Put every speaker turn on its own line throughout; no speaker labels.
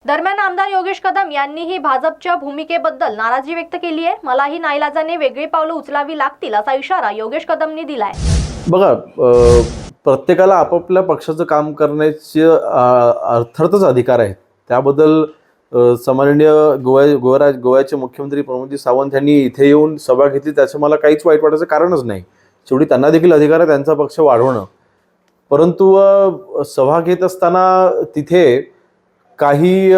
दरम्यान आमदार योगेश कदम यांनीही भाजपच्या भूमिकेबद्दल नाराजी व्यक्त केली आहे। मलाही नाईलाजाने वेगळी पावलं उचलावी लागतील असा इशारा योगेश कदमनी दिलाय।
बघा, प्रत्येकाला आपापल्या पक्षाचं काम करण्याचे अर्थातच अधिकार आहे। त्याबद्दल सामान्य गोव्याचे मुख्यमंत्री प्रमोद सावंत यांनी इथे येऊन सभा घेतली, त्याचं मला काहीच वाईट वाटायचं कारणच नाही। शेवटी त्यांना देखील अधिकार आहे त्यांचा पक्ष वाढवणं। परंतु सभा घेत असताना तिथे काही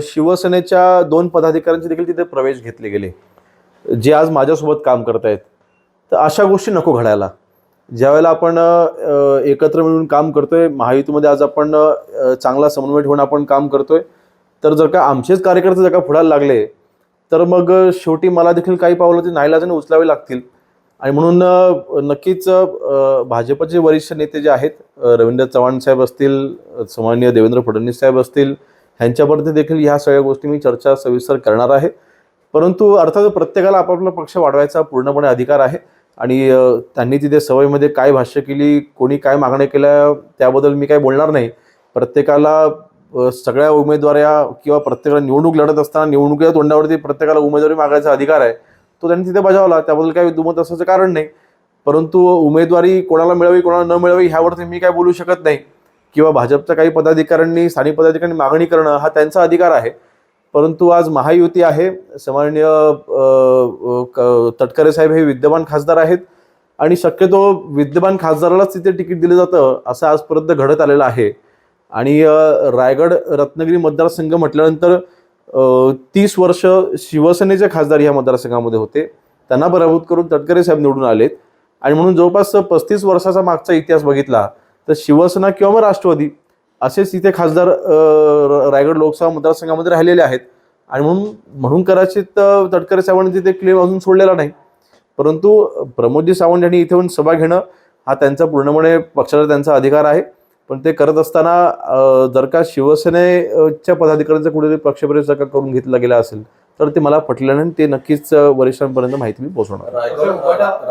शिवसेनेच्या 2 पदाधिकाऱ्यांचे देखील तिथे प्रवेश घेतले गेले, जे आज माझ्यासोबत काम करतायत। तर अशा गोष्टी नको घडायला। ज्यावेळेला आपण एकत्र मिळून काम करतोय, महायुतीमध्ये आज आपण चांगला समन्वय ठेवून आपण काम करतोय, तर जर का आमचेच कार्यकर्ते जर का पुढायला लागले तर मग शेवटी मला देखील काही पावलं ते नाईलाजाने उचलावे लागतील। आणि म्हणून नक्कीच भाजपचे वरिष्ठ नेते जे आहेत, रवींद्र चव्हाण साहेब असतील, सन्माननीय देवेंद्र फडणवीस साहेब असतील, ह्यांच्यावरती देखील ह्या सगळ्या गोष्टी मी चर्चा सविस्तर करणार आहे। परंतु अर्थात प्रत्येकाला आपापला पक्ष वाढवायचा पूर्णपणे अधिकार आहे आणि त्यांनी तिथे सभेमध्ये काय भाष्य केली, कोणी काय मागण्या केल्या त्याबद्दल मी काही बोलणार नाही। प्रत्येकाला सगळ्या उमेदवाऱ्या किंवा प्रत्येकाला निवडणूक लढत असताना निवडणुकीच्या तोंडावरती प्रत्येकाला उमेदवारी मागायचा अधिकार आहे, तो त्यांनी तिथे बजावला, त्याबद्दल काही दुमत असायचं कारण नाही। परंतु उमेदवारी कोणाला मिळावी कोणाला न मिळावी ह्यावरती मी काय बोलू शकत नाही, किंवा भाजपच्या काही पदाधिकाऱ्यांनी स्थानिक पदाधिकाऱ्यांनी मागणी करणं हा त्यांचा अधिकार आहे। परंतु आज महायुती आहे, सन्माननीय तटकरे साहेब हे विद्यमान खासदार आहेत आणि शक्यतो विद्यमान खासदारालाच तिथे तिकीट दिलं जातं असं आजपर्यंत घडत आलेलं आहे। आणि रायगड रत्नागिरी मतदारसंघ म्हटल्यानंतर 30 वर्ष शिवसेनेचे खासदार या मतदारसंघामध्ये होते, त्यांना पराभूत करून तटकरे साहेब निवडून आलेत। आणि म्हणून जवळपास 35 वर्षाचा मागचा इतिहास बघितला तर शिवसेना किंवा मग राष्ट्रवादी असेच इथे खासदार रायगड लोकसभा मतदारसंघामध्ये राहिलेले आहेत। आणि म्हणून कदाचित तटकरे साहेबांनी तिथे क्लेम अजून सोडलेला नाही। परंतु प्रमोदजी सावंत यांनी इथे येऊन सभा घेणं हा त्यांचा पूर्णपणे पक्षाचा त्यांचा अधिकार आहे। पण ते करत असताना जर का शिवसेनेच्या पदाधिकाऱ्यांचा कुठेतरी पक्षप्रवेश जर का करून घेतला गेला असेल तर ते मला पटलं नाही, ते नक्कीच वरिष्ठांपर्यंत माहिती मी पोहोचवणार।